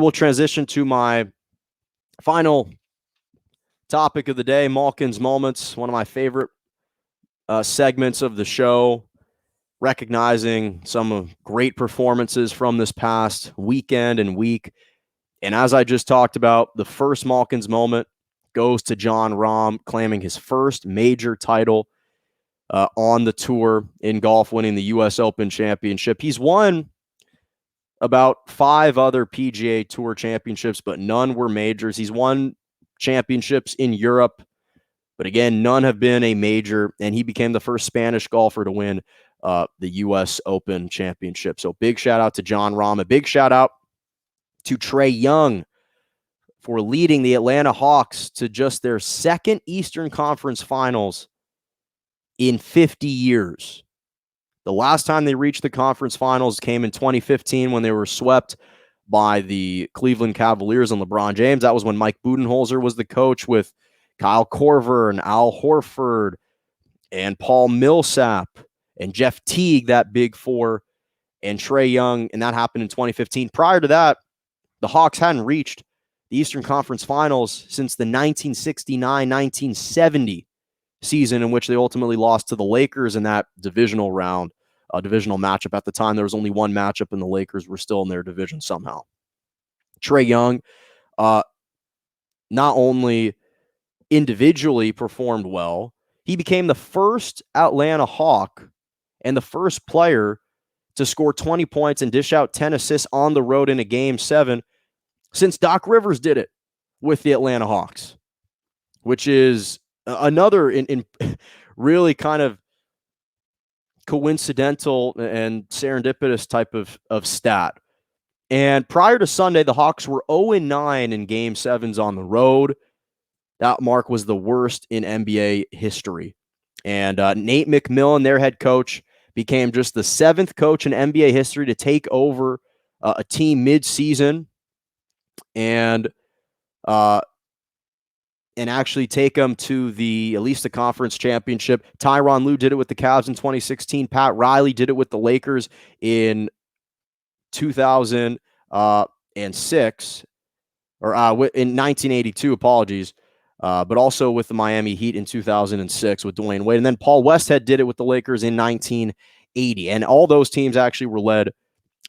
We'll transition to my final topic of the day, Malkin's Moments, one of my favorite segments of the show, recognizing some great performances from this past weekend and week. And as I just talked about, the first Malkin's moment goes to Jon Rahm, claiming his first major title on the tour in golf, winning the U.S. Open Championship. He's won about 5 other PGA Tour championships, but none were majors. He's won championships in Europe, but again, none have been a major, and he became the first Spanish golfer to win the U.S. Open Championship. So big shout out to Jon Rahm. A big shout out to Trae Young for leading the Atlanta Hawks to just their second Eastern Conference Finals in 50 years. The last time they reached the conference finals came in 2015 when they were swept by the Cleveland Cavaliers and LeBron James. That was when Mike Budenholzer was the coach, with Kyle Korver and Al Horford and Paul Millsap and Jeff Teague, that big four, and Trae Young, and that happened in 2015. Prior to that, the Hawks hadn't reached the Eastern Conference Finals since the 1969-1970 season, in which they ultimately lost to the Lakers in that divisional round, divisional matchup. At the time, there was only one matchup, and the Lakers were still in their division somehow. Trae Young not only individually performed well, he became the first Atlanta Hawk and the first player to score 20 points and dish out 10 assists on the road in a Game 7 since Doc Rivers did it with the Atlanta Hawks, which is another in really kind of coincidental and serendipitous type of stat. And prior to Sunday, the Hawks were 0-9 in Game 7s on the road. That mark was the worst in NBA history. And Nate McMillan, their head coach, became just the 7th coach in NBA history to take over a team mid-season and actually take them to at least the conference championship. Tyronn Lue did it with the Cavs in 2016. Pat Riley did it with the Lakers in 2006, or in 1982, apologies. But also with the Miami Heat in 2006 with Dwayne Wade. And then Paul Westhead did it with the Lakers in 1980. And all those teams actually were led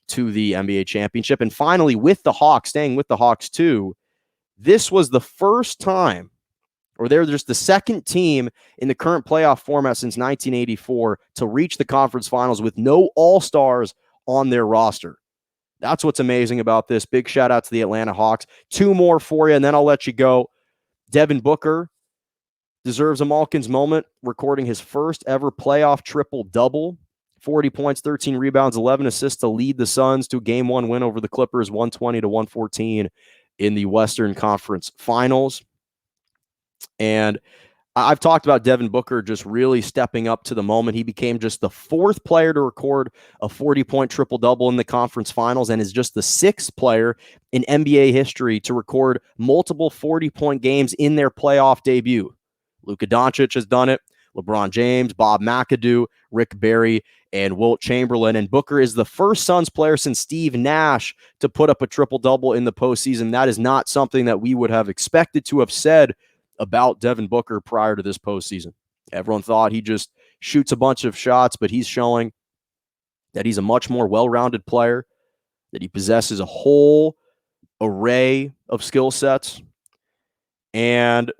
to the NBA championship. And finally, with the Hawks, staying with the Hawks too, this was the first time, or they're just the second team in the current playoff format since 1984 to reach the conference finals with no all-stars on their roster. That's what's amazing about this. Big shout out to the Atlanta Hawks. 2 more for you, and then I'll let you go. Devin Booker deserves a Malkin's moment, recording his first ever playoff triple-double. 40 points, 13 rebounds, 11 assists to lead the Suns to a Game 1 win over the Clippers, 120-114 in the Western Conference Finals. And I've talked about Devin Booker just really stepping up to the moment. He became just the 4th player to record a 40-point triple-double in the conference finals and is just the 6th player in NBA history to record multiple 40-point games in their playoff debut. Luka Doncic has done it, LeBron James, Bob McAdoo, Rick Barry, and Wilt Chamberlain. And Booker is the first Suns player since Steve Nash to put up a triple-double in the postseason. That is not something that we would have expected to have said about Devin Booker prior to this postseason. Everyone thought he just shoots a bunch of shots, but he's showing that he's a much more well-rounded player, that he possesses a whole array of skill sets. And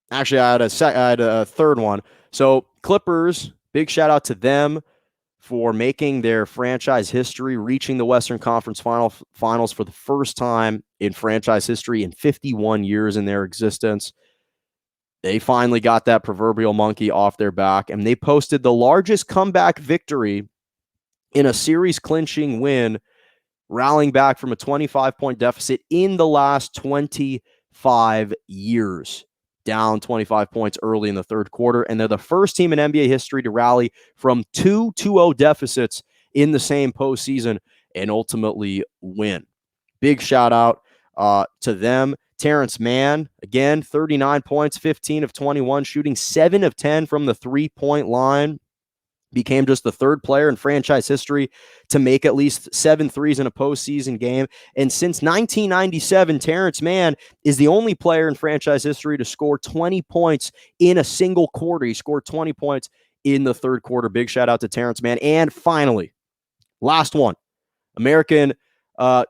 actually, I had a third one. So Clippers, big shout out to them for making their franchise history, reaching the Western Conference Finals for the first time in franchise history in 51 years in their existence. They finally got that proverbial monkey off their back, and they posted the largest comeback victory in a series-clinching win, rallying back from a 25-point deficit in the last 25 years. Down 25 points early in the third quarter, and they're the first team in NBA history to rally from 2-0 deficits in the same postseason and ultimately win. Big shout out to them. Terrence Mann, again, 39 points, 15 of 21, shooting 7 of 10 from the three-point line. became just the third player in franchise history to make at least 7 threes in a postseason game. And since 1997, Terrence Mann is the only player in franchise history to score 20 points in a single quarter. He scored 20 points in the third quarter. Big shout out to Terrence Mann. And finally, last one, American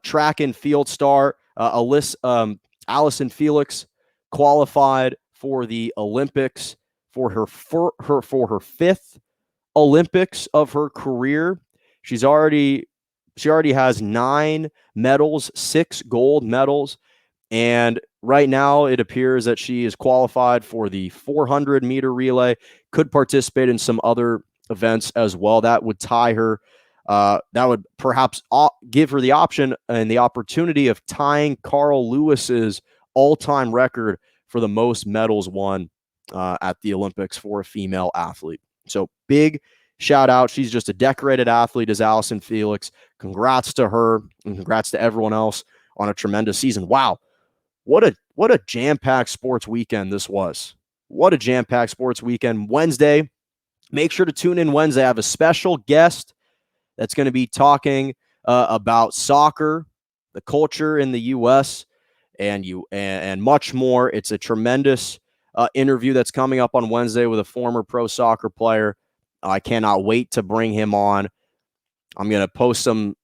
track and field star Allyson Felix qualified for the Olympics for her fifth Olympics of her career. She already has 9 medals, 6 gold medals, and right now it appears that she is qualified for the 400-meter relay, could participate in some other events as well. That would tie her. That would perhaps give her the option and the opportunity of tying Carl Lewis's all-time record for the most medals won at the Olympics for a female athlete. So big shout out. She's just a decorated athlete, as Allyson Felix. Congrats to her, and congrats to everyone else on a tremendous season. Wow. What a jam-packed sports weekend this was. What a jam-packed sports weekend. Wednesday, make sure to tune in Wednesday. I have a special guest that's going to be talking about soccer, the culture in the U.S., and much more. It's a tremendous interview that's coming up on Wednesday with a former pro soccer player. I cannot wait to bring him on. I'm going to post some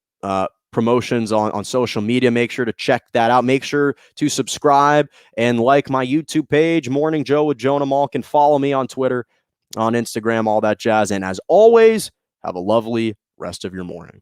promotions on social media. Make sure to check that out. Make sure to subscribe and like my YouTube page, Morning Joe with Jonah Malkin. Follow me on Twitter, on Instagram, all that jazz. And as always, have a lovely rest of your morning.